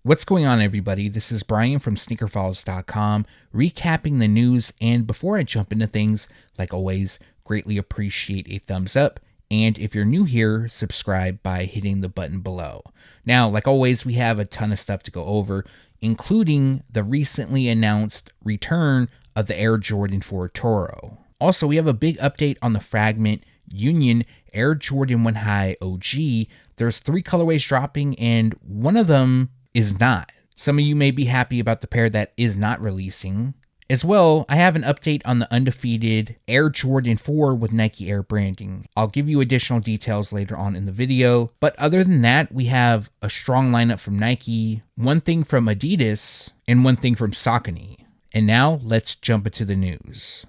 What's going on, everybody? This is Bryant from SneakerFiles.com, recapping the news, and before I jump into things, like always, greatly appreciate a thumbs up, and if you're new here, subscribe by hitting the button below. Now, like always, we have a ton of stuff to go over, including the recently announced return of the Air Jordan 4 Toro. Also, we have a big update on the Fragment Union Air Jordan 1 High OG. There's 3 colorways dropping, and one of them is not. Some of you may be happy about the pair that is not releasing. As well, I have an update on the Undefeated Air Jordan 4 with Nike Air branding. I'll give you additional details later on in the video. But other than that, we have a strong lineup from Nike, one thing from ADIDAS, and one thing from Saucony. And now, let's jump into the news.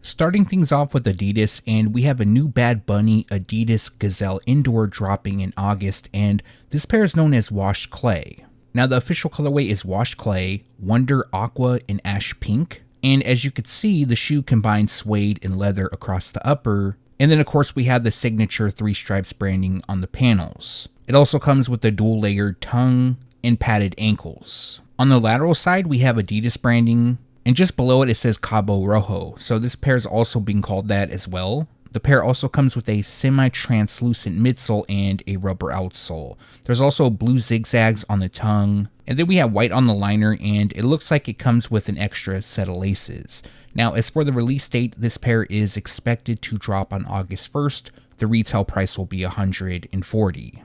Starting things off with Adidas, and we have a new Bad Bunny Adidas Gazelle Indoor dropping in August, and this pair is known as Washed Clay. Now the official colorway is Washed Clay, Wonder Aqua, and Ash Pink, and as you can see, the shoe combines suede and leather across the upper, and then of course we have the signature 3 stripes branding on the panels. It also comes with a dual layered tongue and padded ankles. On the lateral side, we have Adidas branding, and just below it says Cabo Rojo, so this pair is also being called that as well. The pair also comes with a semi-translucent midsole and a rubber outsole. There's also blue zigzags on the tongue, and then we have white on the liner, and it looks like it comes with an extra set of laces. Now, as for the release date, this pair is expected to drop on August 1st. The retail price will be $140.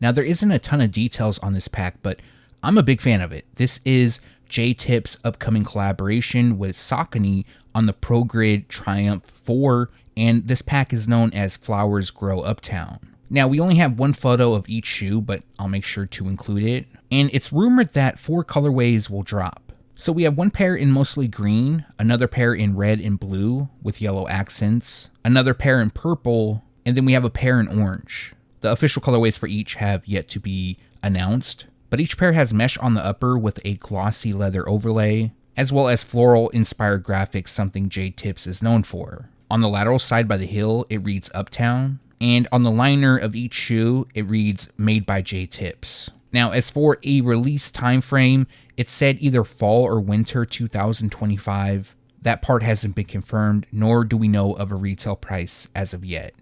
Now, there isn't a ton of details on this pack, but I'm a big fan of it. This is J-Tip's upcoming collaboration with Saucony on the ProGrid Triumph 4, and this pack is known as Flowers Grow Uptown. Now, we only have one photo of each shoe, but I'll make sure to include it, and it's rumored that 4 colorways will drop. So we have one pair in mostly green, another pair in red and blue with yellow accents, another pair in purple, and then we have a pair in orange. The official colorways for each have yet to be announced, but each pair has mesh on the upper with a glossy leather overlay, as well as floral-inspired graphics, something J-Tips is known for. On the lateral side by the heel, it reads Uptown, and on the liner of each shoe, it reads Made by J-Tips. Now, as for a release time frame, it said either fall or winter 2025. That part hasn't been confirmed, nor do we know of a retail price as of yet.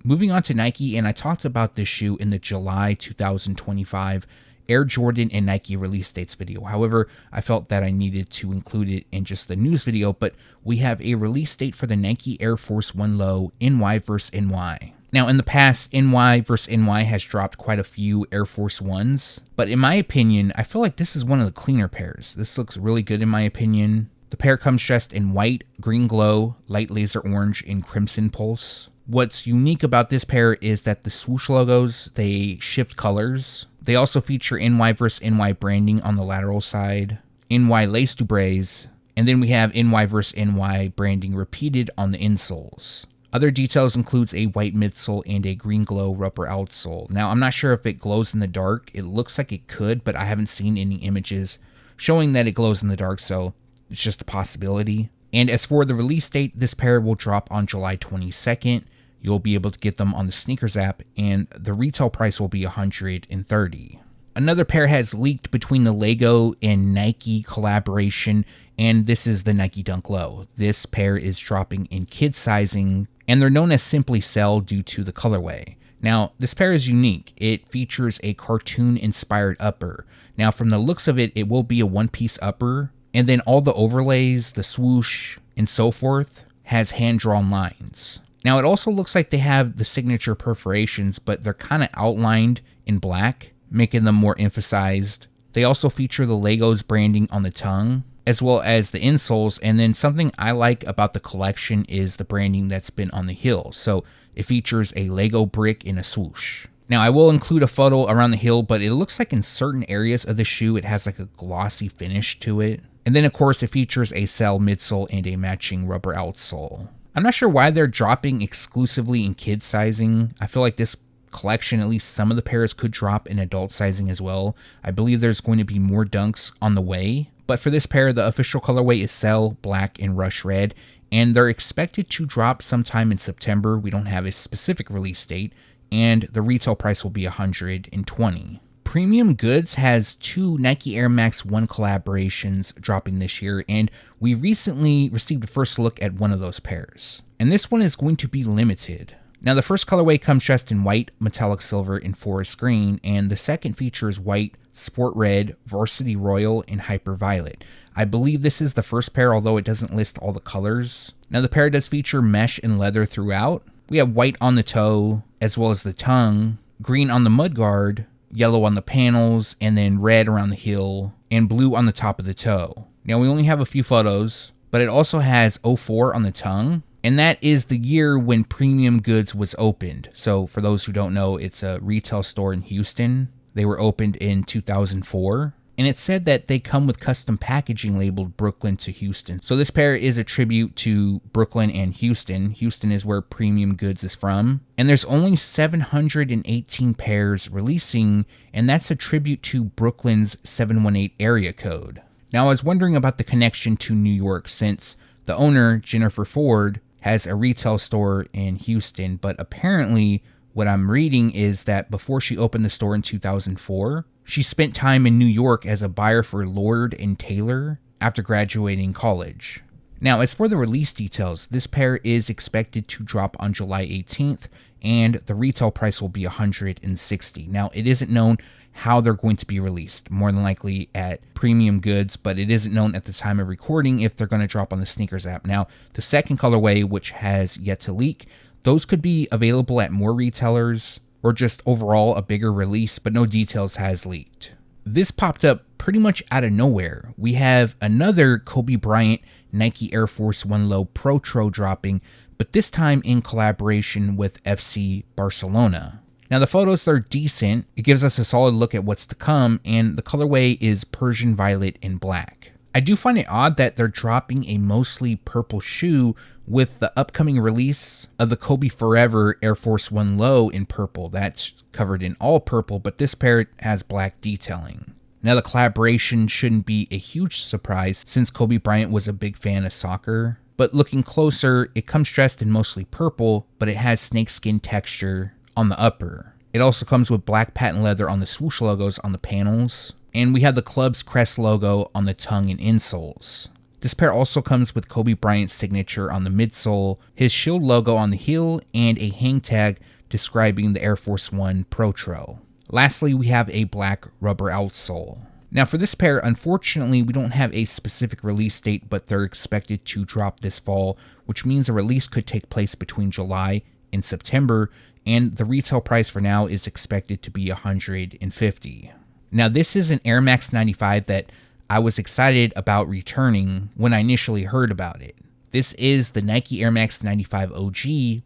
Moving on to Nike, and I talked about this shoe in the July 2025 Air Jordan and Nike release dates video. However, I felt that I needed to include it in just the news video, but we have a release date for the Nike Air Force 1 Low NY vs NY. Now, in the past, NY vs NY has dropped quite a few Air Force 1s, but in my opinion, I feel like this is one of the cleaner pairs. This looks really good in my opinion. The pair comes dressed in white, green glow, light laser orange, and crimson pulse. What's unique about this pair is that the swoosh logos, they shift colors. They also feature NY vs NY branding on the lateral side, NY lace dubres, and then we have NY vs NY branding repeated on the insoles. Other details includes a white midsole and a green glow rubber outsole. Now, I'm not sure if it glows in the dark. It looks like it could, but I haven't seen any images showing that it glows in the dark, so it's just a possibility. And as for the release date, this pair will drop on July 22nd. You'll be able to get them on the Sneakers app, and the retail price will be $130. Another pair has leaked between the Lego and Nike collaboration, and this is the Nike Dunk Low. This pair is dropping in kid sizing, and they're known as Simply Cell due to the colorway. Now, this pair is unique. It features a cartoon-inspired upper. Now, from the looks of it, it will be a one-piece upper, and then all the overlays, the swoosh, and so forth, has hand-drawn lines. Now, it also looks like they have the signature perforations, but they're kind of outlined in black, making them more emphasized. They also feature the Legos branding on the tongue, as well as the insoles, and then something I like about the collection is the branding that's been on the heel. So it features a Lego brick in a swoosh. Now, I will include a photo around the heel, but it looks like in certain areas of the shoe, it has like a glossy finish to it. And then, of course, it features a cell midsole and a matching rubber outsole. I'm not sure why they're dropping exclusively in kid sizing. I feel like this collection, at least some of the pairs could drop in adult sizing as well. I believe there's going to be more dunks on the way. But for this pair, the official colorway is Cell, Black, and Rush Red, and they're expected to drop sometime in September. We don't have a specific release date, and the retail price will be $120. Premium Goods has 2 Nike Air Max 1 collaborations dropping this year, and we recently received a first look at one of those pairs. And this one is going to be limited. Now, the first colorway comes dressed in white, metallic silver, and forest green, and the second features white, sport red, varsity royal, and hyper violet. I believe this is the first pair, although it doesn't list all the colors. Now, the pair does feature mesh and leather throughout. We have white on the toe, as well as the tongue, green on the mudguard, yellow on the panels, and then red around the heel, and blue on the top of the toe. Now, we only have a few photos, but it also has 04 on the tongue, and that is the year when Premium Goods was opened. So for those who don't know, it's a retail store in Houston. They were opened in 2004, and it said that they come with custom packaging labeled Brooklyn to Houston. So this pair is a tribute to Brooklyn and Houston. Houston is where Premium Goods is from, and there's only 718 pairs releasing, and that's a tribute to Brooklyn's 718 area code. Now, I was wondering about the connection to New York, since the owner, Jennifer Ford, has a retail store in Houston, but apparently what I'm reading is that before she opened the store in 2004, she spent time in New York as a buyer for Lord & Taylor after graduating college. Now, as for the release details, this pair is expected to drop on July 18th, and the retail price will be $160. Now, it isn't known how they're going to be released, more than likely at Premium Goods, but it isn't known at the time of recording if they're going to drop on the Sneakers app. Now, the second colorway, which has yet to leak, those could be available at more retailers or just overall a bigger release, but no details has leaked. This popped up pretty much out of nowhere. We have another Kobe Bryant Nike Air Force 1 Low Protro dropping, but this time in collaboration with FC Barcelona. Now, the photos are decent. It gives us a solid look at what's to come, and the colorway is Persian Violet and Black. I do find it odd that they're dropping a mostly purple shoe with the upcoming release of the Kobe Forever Air Force 1 Low in purple. That's covered in all purple, but this pair has black detailing. Now, the collaboration shouldn't be a huge surprise since Kobe Bryant was a big fan of soccer. But looking closer, it comes dressed in mostly purple, but it has snakeskin texture on the upper. It also comes with black patent leather on the swoosh logos on the panels, and we have the club's crest logo on the tongue and insoles. This pair also comes with Kobe Bryant's signature on the midsole, his shield logo on the heel, and a hang tag describing the Air Force 1 Protro. Lastly, we have a black rubber outsole. Now, for this pair, unfortunately, we don't have a specific release date, but they're expected to drop this fall, which means a release could take place between July and September, and the retail price for now is expected to be $150. Now, this is an Air Max 95 that I was excited about returning when I initially heard about it. This is the Nike Air Max 95 OG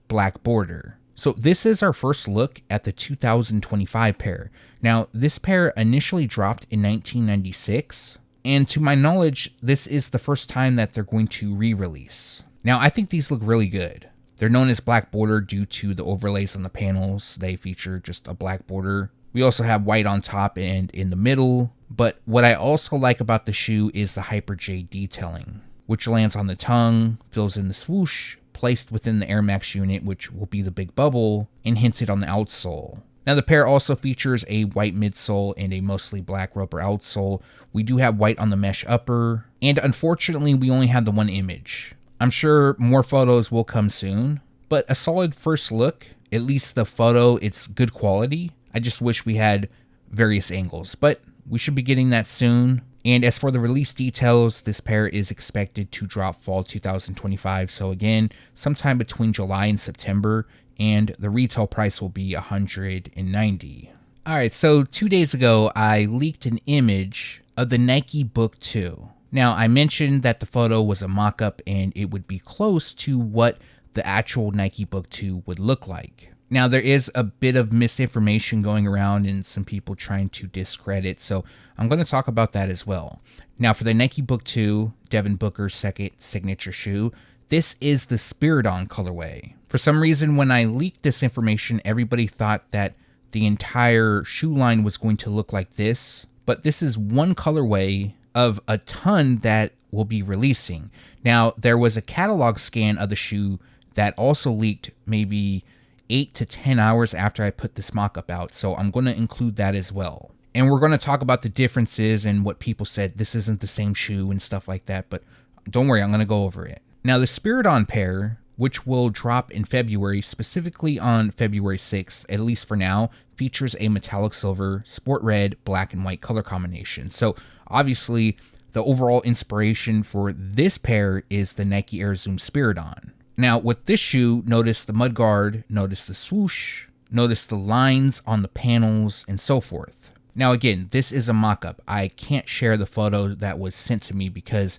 Black Border. So this is our first look at the 2025 pair. Now, this pair initially dropped in 1996, and to my knowledge, this is the first time that they're going to re-release. Now, I think these look really good. They're known as Black Border due to the overlays on the panels. They feature just a black border. We also have white on top and in the middle. But what I also like about the shoe is the Hyper J detailing, which lands on the tongue, fills in the swoosh, placed within the Air Max unit, which will be the big bubble, and hinted on the outsole. Now, the pair also features a white midsole and a mostly black rubber outsole. We do have white on the mesh upper, and unfortunately, we only have the one image. I'm sure more photos will come soon, but a solid first look. At least the photo, it's good quality. I just wish we had various angles, but we should be getting that soon. And as for the release details, this pair is expected to drop fall 2025. So again, sometime between July and September, and the retail price will be $190. All right, so 2 days ago, I leaked an image of the Nike Book 2. Now, I mentioned that the photo was a mock-up and it would be close to what the actual Nike Book 2 would look like. Now, there is a bit of misinformation going around and some people trying to discredit, so I'm going to talk about that as well. Now, for the Nike Book 2, Devin Booker's second signature shoe, this is the Spiridon colorway. For some reason, when I leaked this information, everybody thought that the entire shoe line was going to look like this, but this is one colorway of a ton that will be releasing. Now, there was a catalog scan of the shoe that also leaked maybe 8 to 10 hours after I put this mock-up out, so I'm going to include that as well. And we're going to talk about the differences and what people said this isn't the same shoe and stuff like that, but don't worry, I'm going to go over it. Now, the Spirit On pair, which will drop in February, specifically on February 6th, at least for now, features a metallic silver, sport red, black, and white color combination. So obviously, the overall inspiration for this pair is the Nike Air Zoom Spirit On. Now, with this shoe, notice the mudguard, notice the swoosh, notice the lines on the panels, and so forth. Now, again, this is a mock-up. I can't share the photo that was sent to me because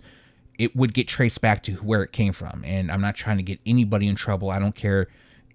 it would get traced back to where it came from, and I'm not trying to get anybody in trouble. I don't care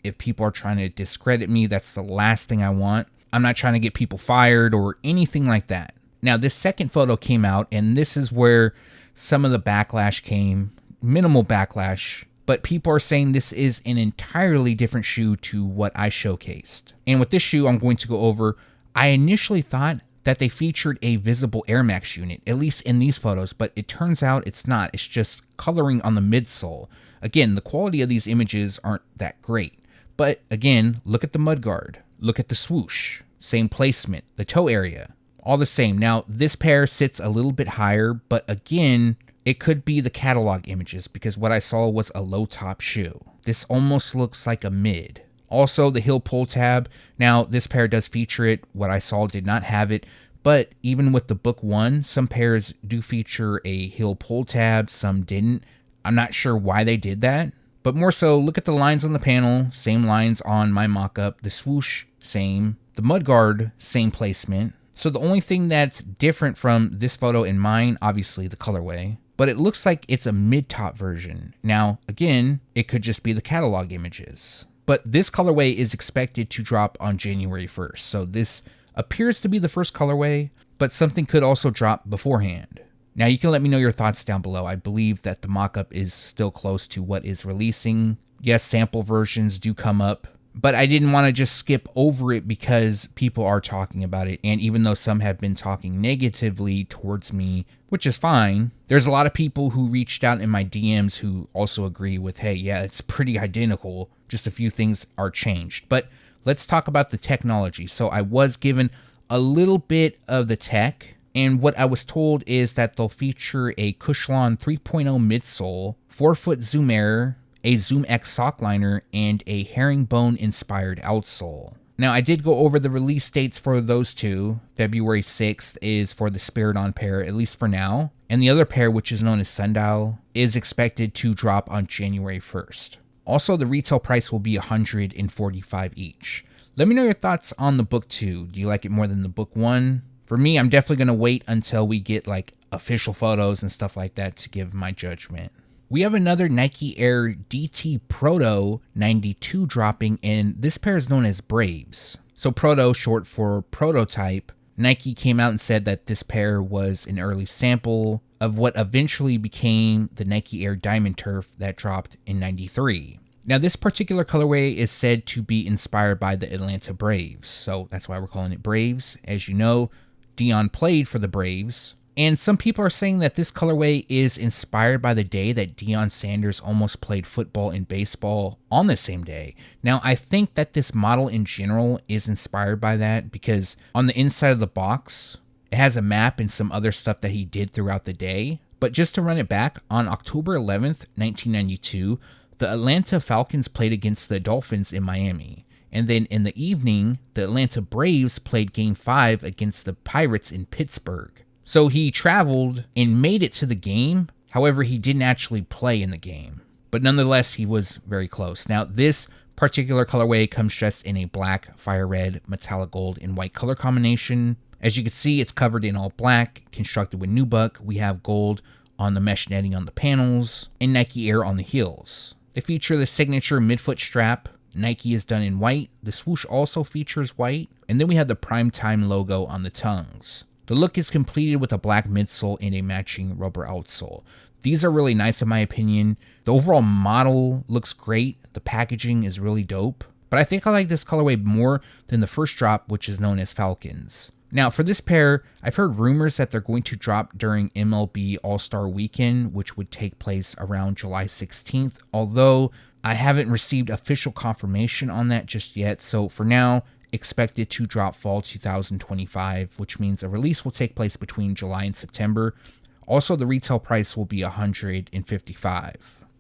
if people are trying to discredit me. That's the last thing I want. I'm not trying to get people fired or anything like that. Now, this second photo came out, and this is where some of the backlash came. Minimal backlash, but people are saying this is an entirely different shoe to what I showcased. And with this shoe, I'm going to go over, I initially thought that they featured a visible Air Max unit, at least in these photos, but it turns out it's not. It's just coloring on the midsole. Again, the quality of these images aren't that great. But again, look at the mudguard. Look at the swoosh. Same placement. The toe area. All the same. Now, this pair sits a little bit higher, but again, it could be the catalog images because what I saw was a low top shoe. This almost looks like a mid. Also, the heel pull tab. Now, this pair does feature it. What I saw did not have it. But even with the Book 1, some pairs do feature a heel pull tab. Some didn't. I'm not sure why they did that. But more so, look at the lines on the panel. Same lines on my mock-up. The swoosh, same. The mudguard, same placement. So the only thing that's different from this photo and mine, obviously the colorway. But it looks like it's a mid-top version. Now, again, it could just be the catalog images. But this colorway is expected to drop on January 1st. So this appears to be the first colorway, but something could also drop beforehand. Now you can let me know your thoughts down below. I believe that the mock-up is still close to what is releasing. Yes, sample versions do come up, but I didn't want to just skip over it because people are talking about it. And even though some have been talking negatively towards me, which is fine, there's a lot of people who reached out in my DMs who also agree with, hey, yeah, it's pretty identical. Just a few things are changed. But let's talk about the technology. So I was given a little bit of the tech, and what I was told is that they'll feature a Cushlon 3.0 midsole, 4-foot Zoom Air, a Zoom X sock liner, and a herringbone-inspired outsole. Now, I did go over the release dates for those two. February 6th is for the Spirit On pair, at least for now. And the other pair, which is known as Sundial, is expected to drop on January 1st. Also, the retail price will be $145 each. Let me know your thoughts on the Book 2. Do you like it more than the Book 1? For me, I'm definitely going to wait until we get like official photos and stuff like that to give my judgment. We have another Nike Air DT Proto 92 dropping, and this pair is known as Braves. So Proto, short for prototype. Nike came out and said that this pair was an early sample of what eventually became the Nike Air Diamond Turf that dropped in 93. Now, this particular colorway is said to be inspired by the Atlanta Braves, so that's why we're calling it Braves. As you know, Deion played for the Braves. And some people are saying that this colorway is inspired by the day that Deion Sanders almost played football and baseball on the same day. Now, I think that this model in general is inspired by that because on the inside of the box, it has a map and some other stuff that he did throughout the day. But just to run it back, on October 11th, 1992, the Atlanta Falcons played against the Dolphins in Miami. And then in the evening, the Atlanta Braves played Game 5 against the Pirates in Pittsburgh. So he traveled and made it to the game. However, he didn't actually play in the game. But nonetheless, he was very close. Now, this particular colorway comes dressed in a black, fire red, metallic gold, and white color combination. As you can see, it's covered in all black, constructed with nubuck. We have gold on the mesh netting on the panels, and Nike Air on the heels. They feature the signature midfoot strap. Nike is done in white. The swoosh also features white. And then we have the Primetime logo on the tongues. The look is completed with a black midsole and a matching rubber outsole. These are really nice in my opinion. The overall model looks great. The packaging is really dope. but I think I like this colorway more than the first drop, which is known as Falcons. Now, for this pair, I've heard rumors that they're going to drop during MLB All-Star Weekend, which would take place around July 16th, although I haven't received official confirmation on that just yet, so for now, expect it to drop fall 2025, which means a release will take place between July and September. Also, the retail price will be $155.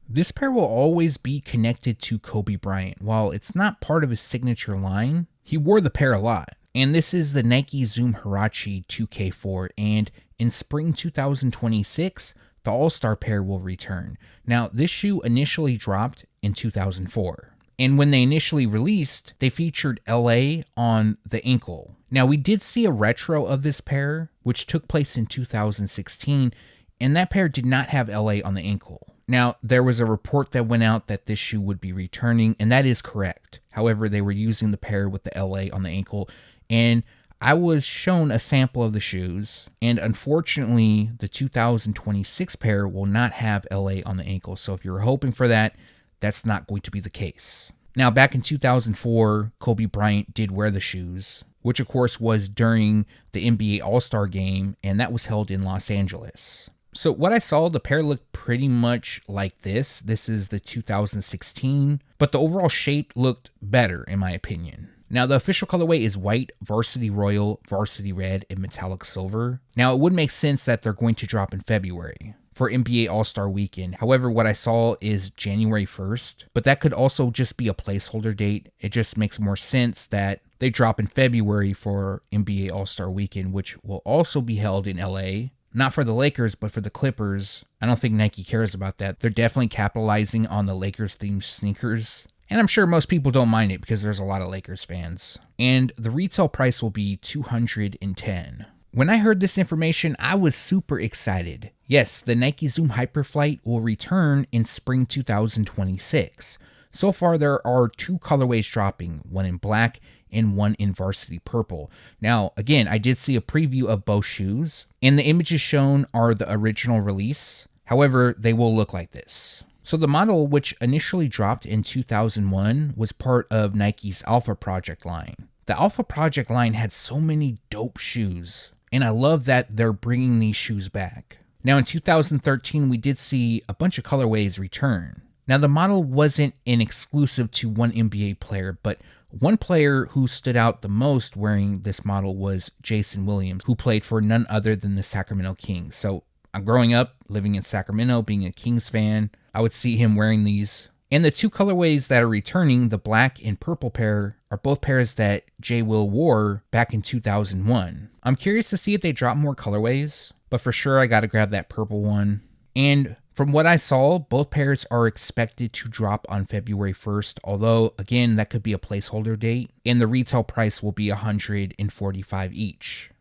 This pair will always be connected to Kobe Bryant. While it's not part of his signature line, he wore the pair a lot. And this is the Nike Zoom Huarache 2K4, and in spring 2026, the All-Star pair will return. Now, this shoe initially dropped in 2004, and when they initially released, they featured LA on the ankle. Now, we did see a retro of this pair, which took place in 2016, and that pair did not have LA on the ankle. Now, there was a report that went out that this shoe would be returning, and that is correct. However, they were using the pair with the LA on the ankle, and I was shown a sample of the shoes, and unfortunately, the 2026 pair will not have LA on the ankle. So if you're hoping for that, that's not going to be the case. Now, back in 2004, Kobe Bryant did wear the shoes, which of course was during the NBA All-Star game, and that was held in Los Angeles. So what I saw, the pair looked pretty much like this. This is the 2016, but the overall shape looked better in my opinion. Now, the official colorway is white, varsity royal, varsity red, and metallic silver. Now, it would make sense that they're going to drop in February for NBA All-Star Weekend. However, what I saw is January 1st, but that could also just be a placeholder date. It just makes more sense that they drop in February for NBA All-Star Weekend, which will also be held in LA. Not for the Lakers, but for the Clippers. I don't think Nike cares about that. They're definitely capitalizing on the Lakers-themed sneakers. And I'm sure most people don't mind it because there's a lot of Lakers fans. And the retail price will be $210. When I heard this information, I was super excited. Yes, the Nike Zoom Hyperflight will return in spring 2026. So far, there are 2 colorways dropping, one in black and one in varsity purple. Now, again, I did see a preview of both shoes, and the images shown are the original release. However, they will look like this. So the model, which initially dropped in 2001, was part of Nike's Alpha Project line. The Alpha Project line had so many dope shoes, and I love that they're bringing these shoes back. Now in 2013, we did see a bunch of colorways return. Now the model wasn't an exclusive to one NBA player, but one player who stood out the most wearing this model was Jason Williams, who played for none other than the Sacramento Kings. So I'm growing up, living in Sacramento, being a Kings fan, I would see him wearing these. And the 2 colorways that are returning, the black and purple pair, are both pairs that J. Will wore back in 2001. I'm curious to see if they drop more colorways, but for sure I gotta grab that purple one. And from what I saw, both pairs are expected to drop on February 1st, although again, that could be a placeholder date, and the retail price will be $145 each.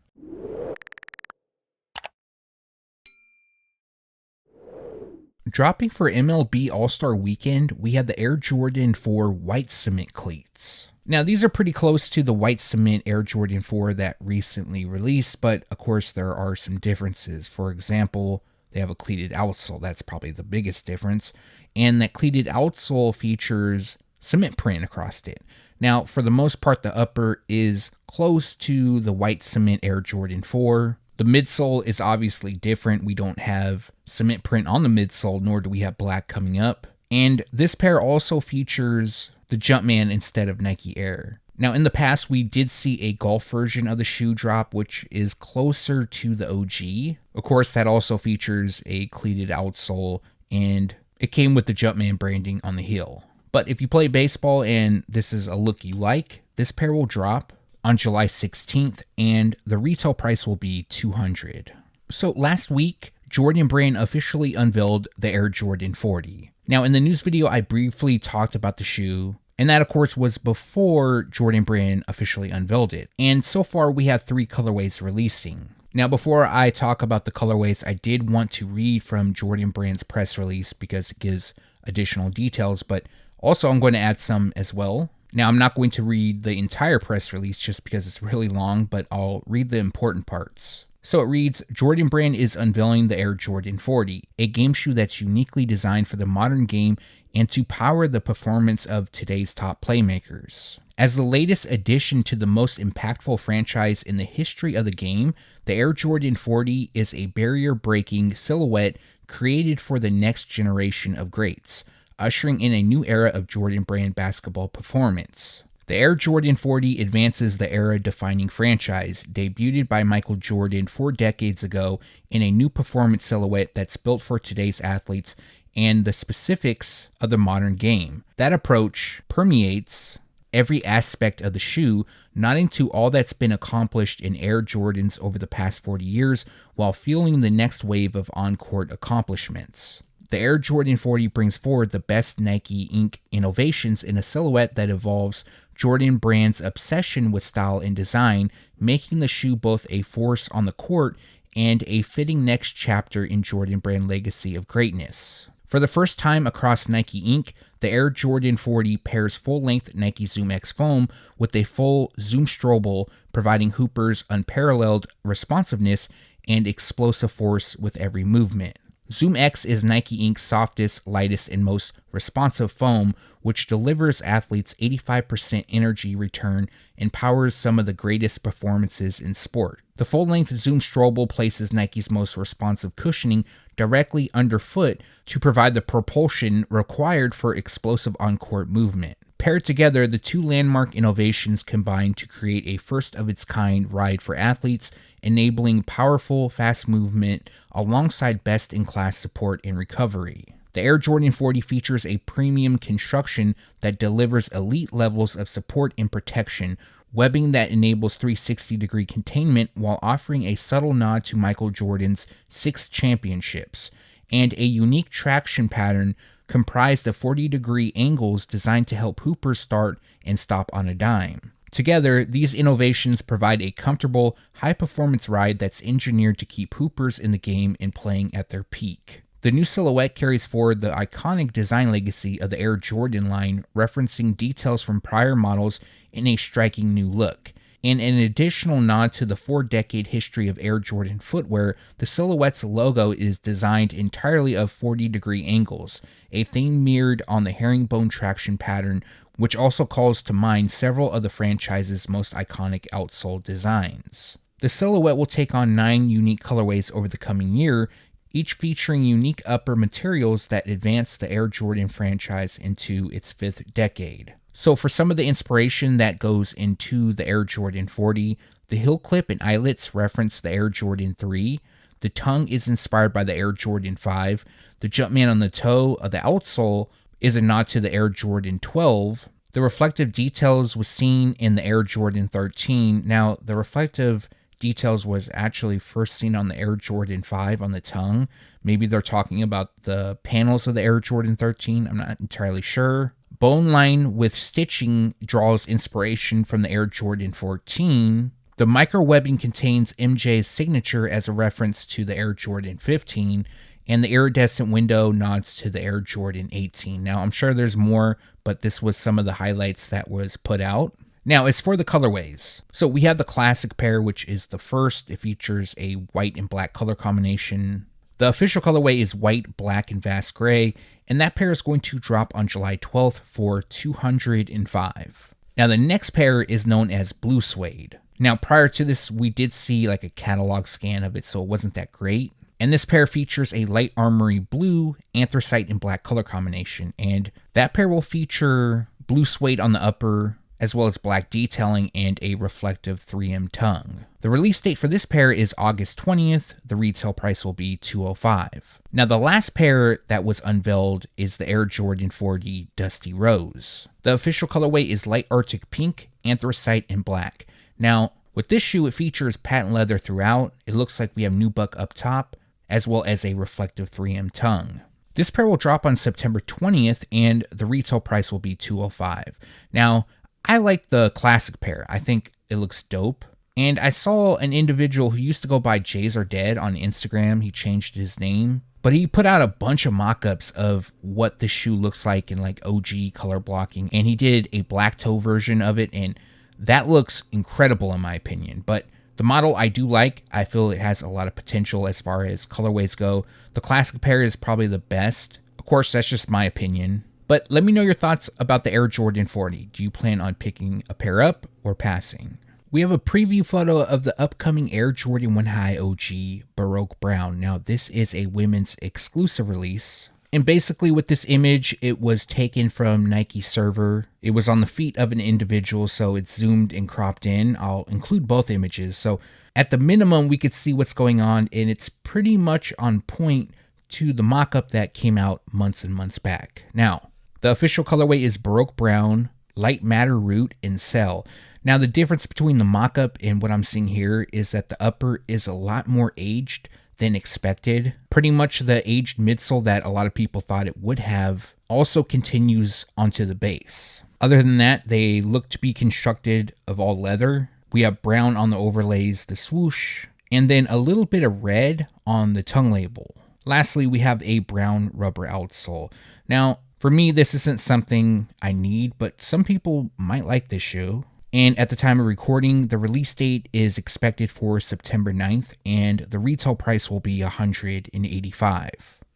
Dropping for MLB All-Star Weekend, we have the Air Jordan 4 White Cement Cleats. Now, these are pretty close to the White Cement Air Jordan 4 that recently released, but of course there are some differences. For example, they have a cleated outsole. That's probably the biggest difference. And that cleated outsole features cement print across it. Now, for the most part, the upper is close to the White Cement Air Jordan 4. The midsole is obviously different. We don't have cement print on the midsole, nor do we have black coming up. And this pair also features the Jumpman instead of Nike Air. Now, in the past, we did see a golf version of the shoe drop, which is closer to the OG. Of course, that also features a cleated outsole, and it came with the Jumpman branding on the heel. But if you play baseball and this is a look you like, this pair will drop on July 16th, and the retail price will be $200. So last week, Jordan Brand officially unveiled the Air Jordan 40. Now, in the news video, I briefly talked about the shoe, and that, of course, was before Jordan Brand officially unveiled it. And so far, we have 3 colorways releasing. Now, before I talk about the colorways, I did want to read from Jordan Brand's press release because it gives additional details, but also I'm going to add some as well. Now, I'm not going to read the entire press release just because it's really long, but I'll read the important parts. So it reads, Jordan Brand is unveiling the Air Jordan 40, a game shoe that's uniquely designed for the modern game and to power the performance of today's top playmakers. As the latest addition to the most impactful franchise in the history of the game, the Air Jordan 40 is a barrier-breaking silhouette created for the next generation of greats, ushering in a new era of Jordan Brand basketball performance. The Air Jordan 40 advances the era-defining franchise, debuted by Michael Jordan 4 decades ago in a new performance silhouette that's built for today's athletes and the specifics of the modern game. That approach permeates every aspect of the shoe, nodding to all that's been accomplished in Air Jordans over the past 40 years while fueling the next wave of on-court accomplishments. The Air Jordan 40 brings forward the best Nike Inc. innovations in a silhouette that evolves Jordan Brand's obsession with style and design, making the shoe both a force on the court and a fitting next chapter in Jordan Brand legacy of greatness. For the first time across Nike Inc., the Air Jordan 40 pairs full-length Nike Zoom X foam with a full Zoom Strobel, providing hoopers unparalleled responsiveness and explosive force with every movement. Zoom X is Nike Inc.'s softest, lightest, and most responsive foam, which delivers athletes 85% energy return and powers some of the greatest performances in sport. The full-length Zoom Strobel places Nike's most responsive cushioning directly underfoot to provide the propulsion required for explosive on-court movement. Paired together, the two landmark innovations combine to create a first-of-its-kind ride for athletes, enabling powerful, fast movement alongside best-in-class support and recovery. The Air Jordan 40 features a premium construction that delivers elite levels of support and protection, webbing that enables 360-degree containment while offering a subtle nod to Michael Jordan's 6 championships, and a unique traction pattern comprised of 40-degree angles designed to help hoopers start and stop on a dime. Together, these innovations provide a comfortable, high-performance ride that's engineered to keep hoopers in the game and playing at their peak. The new silhouette carries forward the iconic design legacy of the Air Jordan line, referencing details from prior models in a striking new look. In an additional nod to the 4-decade history of Air Jordan footwear, the silhouette's logo is designed entirely of 40-degree angles, a theme mirrored on the herringbone traction pattern, which also calls to mind several of the franchise's most iconic outsole designs. The silhouette will take on 9 unique colorways over the coming year, each featuring unique upper materials that advance the Air Jordan franchise into its 5th decade. So for some of the inspiration that goes into the Air Jordan 40, the heel clip and eyelets reference the Air Jordan 3, the tongue is inspired by the Air Jordan 5, the Jumpman on the toe of the outsole is a nod to the Air Jordan 12, the reflective details was seen in the Air Jordan 13. Now, the reflective details was actually first seen on the Air Jordan 5 on the tongue. Maybe they're talking about the panels of the Air Jordan 13. I'm not entirely sure. Bone line with stitching draws inspiration from the Air Jordan 14. The microwebbing contains MJ's signature as a reference to the Air Jordan 15, and the iridescent window nods to the Air Jordan 18. Now, I'm sure there's more, but this was some of the highlights that was put out. Now, as for the colorways, so we have the classic pair, which is the first. It features a white and black color combination. The official colorway is white, black, and vast gray, and that pair is going to drop on July 12th for $205. Now, the next pair is known as Blue Suede. Now, prior to this, we did see like a catalog scan of it, so it wasn't that great. And this pair features a light armory blue, anthracite, and black color combination, and that pair will feature blue suede on the upper, as well as black detailing and a reflective 3M tongue. The release date for this pair is August 20th. The retail price will be $205. Now, the last pair that was unveiled is the Air Jordan 40 Dusty Rose. The official colorway is light Arctic pink, anthracite, and black. Now, with this shoe, it features patent leather throughout. It looks like we have nubuck up top, as well as a reflective 3M tongue. This pair will drop on September 20th, and the retail price will be $205. Now, I like the classic pair. I think it looks dope. And I saw an individual who used to go by Jays Are Dead on Instagram. He changed his name. But he put out a bunch of mock-ups of what the shoe looks like in like OG color blocking. And he did a black toe version of it. And that looks incredible in my opinion. But The model I do like. I feel it has a lot of potential as far as colorways go. The classic pair is probably the best. Of course, that's just my opinion. But let me know your thoughts about the Air Jordan 40. Do you plan on picking a pair up or passing? We have a preview photo of the upcoming Air Jordan 1 High OG Baroque Brown. Now, this is a women's exclusive release. And basically with this image, it was taken from Nike server. It was on the feet of an individual, so it's zoomed and cropped in. I'll include both images. So at the minimum, we could see what's going on, and it's pretty much on point to the mock-up that came out months and months back. Now, the official colorway is Baroque Brown, Light Matter Root, and Cell. Now, the difference between the mock-up and what I'm seeing here is that the upper is a lot more aged than expected. Pretty much the aged midsole that a lot of people thought it would have also continues onto the base. Other than that, they look to be constructed of all leather. We have brown on the overlays, the swoosh, and then a little bit of red on the tongue label. Lastly, we have a brown rubber outsole. Now, for me, this isn't something I need, but some people might like this shoe. And at the time of recording, the release date is expected for September 9th, and the retail price will be $185.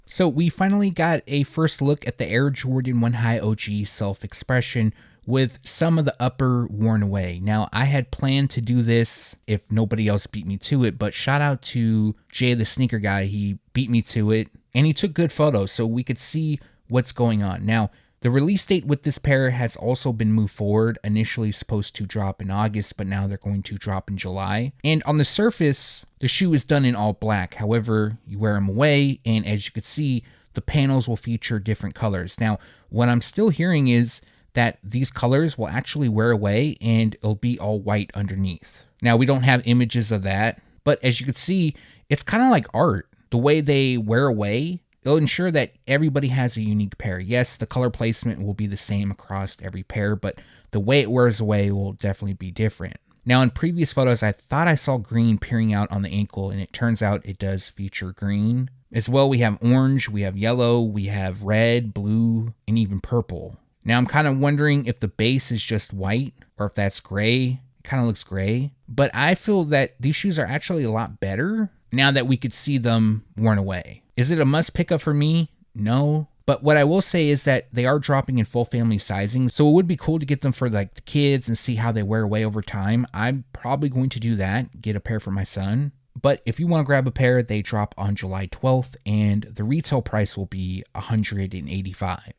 So we finally got a first look at the Air Jordan 1 High OG self-expression with some of the upper worn away. Now, I had planned to do this if nobody else beat me to it, but shout out to Jay the sneaker guy. He beat me to it, and he took good photos so we could see what's going on. Now, the release date with this pair has also been moved forward. Initially supposed to drop in August, but now they're going to drop in July. And on the surface, the shoe is done in all black. However, you wear them away, and as you can see, the panels will feature different colors. Now, what I'm still hearing is that these colors will actually wear away, and it'll be all white underneath. Now, we don't have images of that, but as you can see, it's kind of like art. The way they wear away, it'll ensure that everybody has a unique pair. Yes, the color placement will be the same across every pair, but the way it wears away will definitely be different. Now, in previous photos, I thought I saw green peering out on the ankle, and it turns out it does feature green. As well, we have orange, we have yellow, we have red, blue, and even purple. Now, I'm kind of wondering if the base is just white or if that's gray. It kind of looks gray. But I feel that these shoes are actually a lot better now that we could see them worn away. Is it a must pick up for me? No. But what I will say is that they are dropping in full family sizing, so it would be cool to get them for like the kids and see how they wear away over time. I'm probably going to do that, get a pair for my son. But if you want to grab a pair, they drop on July 12th, and the retail price will be $185.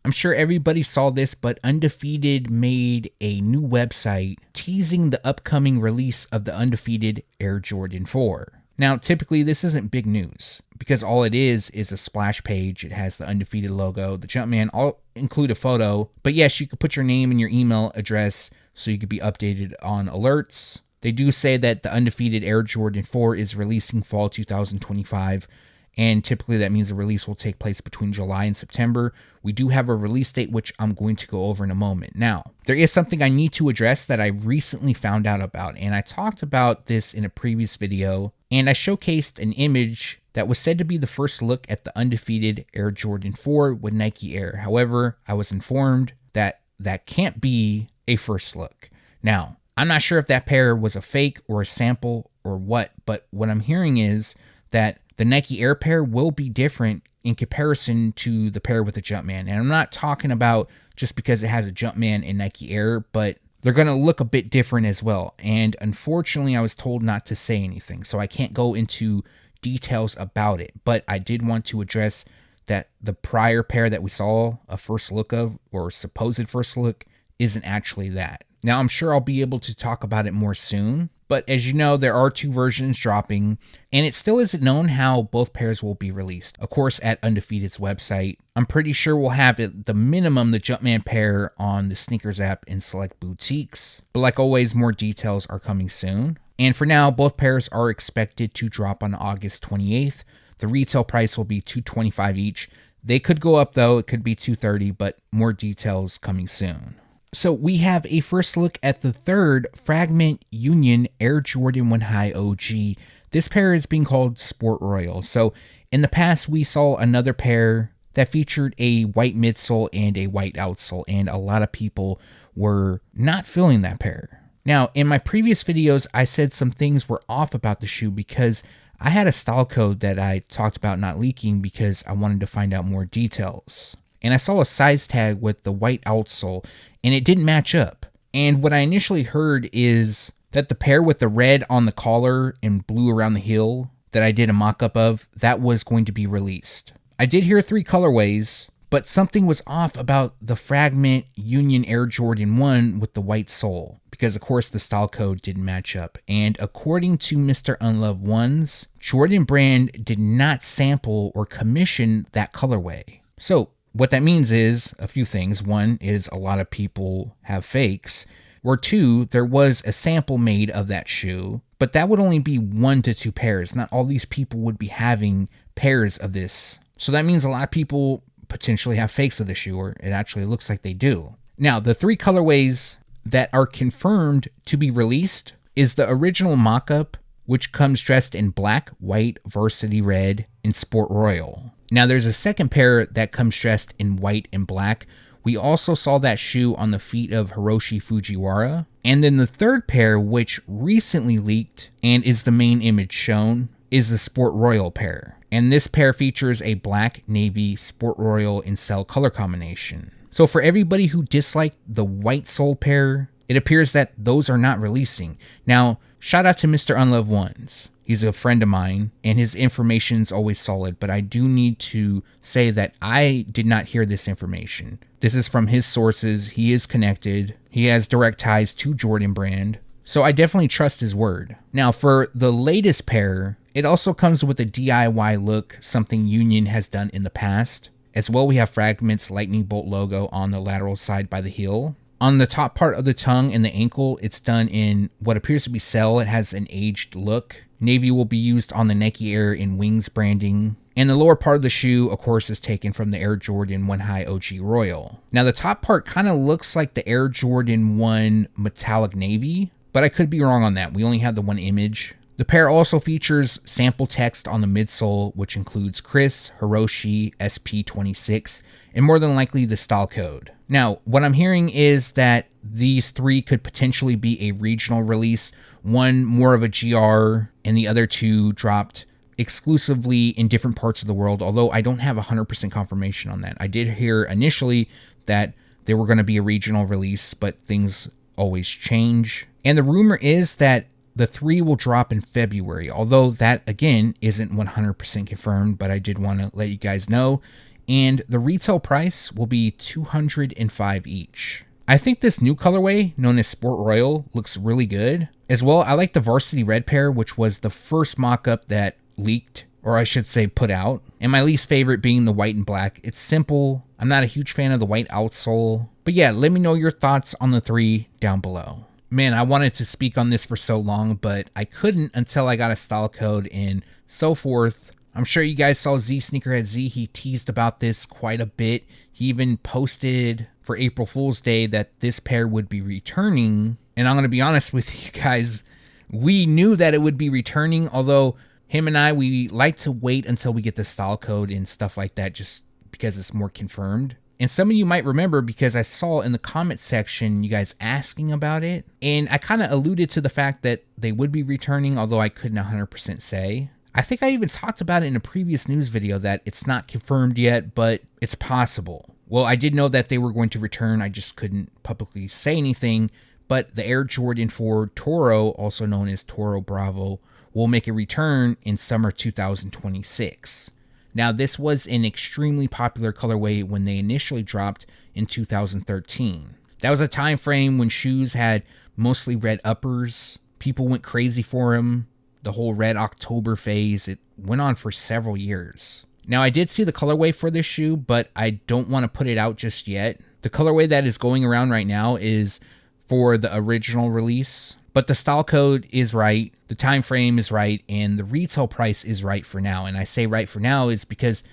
I'm sure everybody saw this, but Undefeated made a new website teasing the upcoming release of the Undefeated Air Jordan 4. Now, typically, this isn't big news because all it is a splash page. It has the Undefeated logo, the Jumpman. I'll include a photo. But yes, you could put your name and your email address so you could be updated on alerts. They do say that the Undefeated Air Jordan 4 is releasing fall 2025. And typically that means the release will take place between July and September. We do have a release date, which I'm going to go over in a moment. Now, there is something I need to address that I recently found out about, and I talked about this in a previous video, and I showcased an image that was said to be the first look at the Undefeated Air Jordan 4 with Nike Air. However, I was informed that that can't be a first look. Now, I'm not sure if that pair was a fake or a sample or what, but what I'm hearing is that the Nike Air pair will be different in comparison to the pair with the Jumpman. And I'm not talking about just because it has a Jumpman in Nike Air, but they're going to look a bit different as well. And unfortunately, I was told not to say anything, so I can't go into details about it. But I did want to address that the prior pair that we saw a first look of, or supposed first look, isn't actually that. Now, I'm sure I'll be able to talk about it more soon. But as you know, there are two versions dropping, and it still isn't known how both pairs will be released. Of course, at Undefeated's website, I'm pretty sure we'll have at the minimum the Jumpman pair on the sneakers app in select boutiques. But like always, more details are coming soon. And for now, both pairs are expected to drop on August 28th. The retail price will be $225 each. They could go up though, it could be $230, but more details coming soon. So we have a first look at the third Fragment Union Air Jordan 1 High OG. This pair is being called Sport Royal. So in the past, we saw another pair that featured a white midsole and a white outsole, and a lot of people were not feeling that pair. Now, in my previous videos, I said some things were off about the shoe because I had a style code that I talked about not leaking because I wanted to find out more details. And I saw a size tag with the white outsole, and it didn't match up. And what I initially heard is that the pair with the red on the collar and blue around the heel that I did a mock-up of, that was going to be released. I did hear 3 colorways, but something was off about the Fragment Union Air Jordan 1 with the white sole, because of course the style code didn't match up. And according to Mr. Unloved Ones, Jordan Brand did not sample or commission that colorway. So what that means is a few things. One is a lot of people have fakes, or 2, there was a sample made of that shoe, but that would only be 1 to 2 pairs. Not all these people would be having pairs of this. So that means a lot of people potentially have fakes of the shoe, or it actually looks like they do. Now, the 3 colorways that are confirmed to be released is the original mock-up, which comes dressed in black, white, varsity red, and sport royal. Now, there's a second pair that comes dressed in white and black. We also saw that shoe on the feet of Hiroshi Fujiwara. And then the third pair, which recently leaked and is the main image shown, is the Sport Royal pair. And this pair features a black, navy, Sport Royal, and cell color combination. So for everybody who disliked the white sole pair, it appears that those are not releasing. Now, shout out to Mr. Unloved Ones. He's a friend of mine, and his information's always solid, but I do need to say that I did not hear this information. This is from his sources. He is connected. He has direct ties to Jordan Brand, so I definitely trust his word. Now, for the latest pair, it also comes with a DIY look, something Union has done in the past. As well, we have Fragment's lightning bolt logo on the lateral side by the heel. On the top part of the tongue and the ankle, it's done in what appears to be cell. It has an aged look. Navy will be used on the Nike Air in Wings branding. And the lower part of the shoe, of course, is taken from the Air Jordan 1 High OG Royal. Now, the top part kind of looks like the Air Jordan 1 Metallic Navy, but I could be wrong on that. We only have the one image. The pair also features sample text on the midsole, which includes Chris, Hiroshi, SP26, and more than likely the style code. Now, what I'm hearing is that these 3 could potentially be a regional release, one more of a GR, and the other 2 dropped exclusively in different parts of the world, although I don't have 100% confirmation on that. I did hear initially that they were going to be a regional release, but things always change. And the rumor is that the 3 will drop in February, although that, again, isn't 100% confirmed, but I did want to let you guys know. And the retail price will be $205 each. I think this new colorway, known as Sport Royal, looks really good. As well, I like the Varsity Red pair, which was the first mock-up that leaked, or I should say put out. And my least favorite being the white and black. It's simple. I'm not a huge fan of the white outsole. But yeah, let me know your thoughts on the 3 down below. Man, I wanted to speak on this for so long, but I couldn't until I got a style code and so forth. I'm sure you guys saw Z Sneakerhead Z. He teased about this quite a bit. He even posted for April Fool's Day that this pair would be returning. And I'm going to be honest with you guys, we knew that it would be returning, although him and I, we like to wait until we get the style code and stuff like that just because it's more confirmed. And some of you might remember because I saw in the comment section you guys asking about it. And I kind of alluded to the fact that they would be returning, although I couldn't 100% say. I think I even talked about it in a previous news video that it's not confirmed yet, but it's possible. Well, I did know that they were going to return. I just couldn't publicly say anything. But the Air Jordan 4 Toro, also known as Toro Bravo, will make a return in summer 2026. Now, this was an extremely popular colorway when they initially dropped in 2013. That was a time frame when shoes had mostly red uppers. People went crazy for them. The whole Red October phase, it went on for several years. Now, I did see the colorway for this shoe, but I don't want to put it out just yet. The colorway that is going around right now is for the original release, but the style code is right, the time frame is right, and the retail price is right for now. And I say right for now is because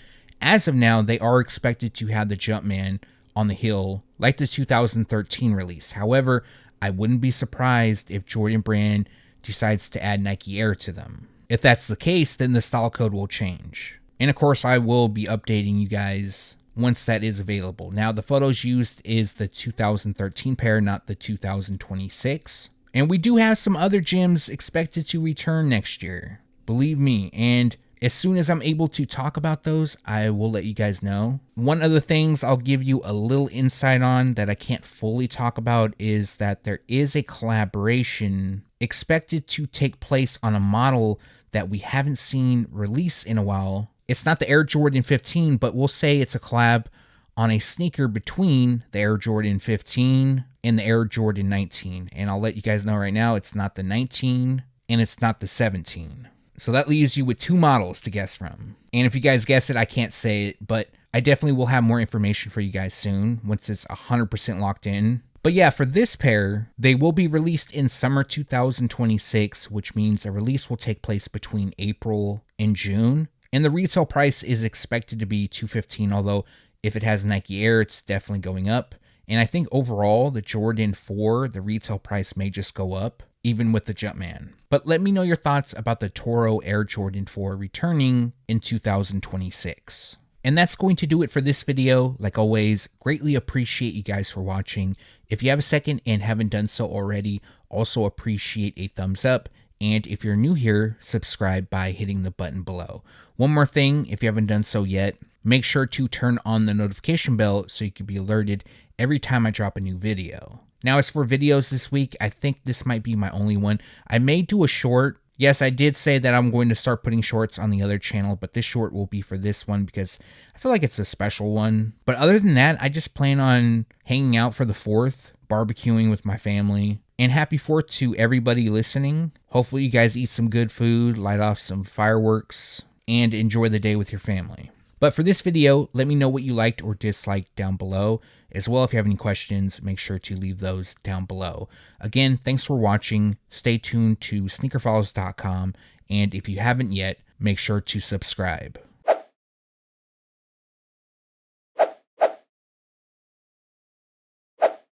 as of now, they are expected to have the Jumpman on the heel like the 2013 release. However, I wouldn't be surprised if Jordan Brand decides to add Nike Air to them. If that's the case, then the style code will change. And of course, I will be updating you guys once that is available. Now, the photos used is the 2013 pair, not the 2026. And we do have some other gyms expected to return next year. Believe me. And as soon as I'm able to talk about those, I will let you guys know. One of the things I'll give you a little insight on that I can't fully talk about is that there is a collaboration expected to take place on a model that we haven't seen release in a while. It's not the Air Jordan 15, but we'll say it's a collab on a sneaker between the Air Jordan 15 and the Air Jordan 19. And I'll let you guys know right now, it's not the 19 and it's not the 17. So that leaves you with two models to guess from. And if you guys guess it, I can't say it, but I definitely will have more information for you guys soon once it's 100% locked in. But yeah, for this pair, they will be released in summer 2026, which means a release will take place between April and June. And the retail price is expected to be $215, although if it has Nike Air, it's definitely going up. And I think overall, the Jordan 4, the retail price may just go up, even with the Jumpman. But let me know your thoughts about the Toro Air Jordan 4 returning in 2026. And that's going to do it for this video. Like always, greatly appreciate you guys for watching. If you have a second and haven't done so already, also appreciate a thumbs up. And if you're new here, subscribe by hitting the button below. One more thing, if you haven't done so yet, make sure to turn on the notification bell so you can be alerted every time I drop a new video. Now, as for videos this week, I think this might be my only one. I may do a short. Yes, I did say that I'm going to start putting shorts on the other channel, but this short will be for this one because I feel like it's a special one. But other than that, I just plan on hanging out for the 4th, barbecuing with my family. And happy 4th to everybody listening. Hopefully you guys eat some good food, light off some fireworks, and enjoy the day with your family. But for this video, let me know what you liked or disliked down below. As well, if you have any questions, make sure to leave those down below. Again, thanks for watching. Stay tuned to SneakerFiles.com. And if you haven't yet, make sure to subscribe.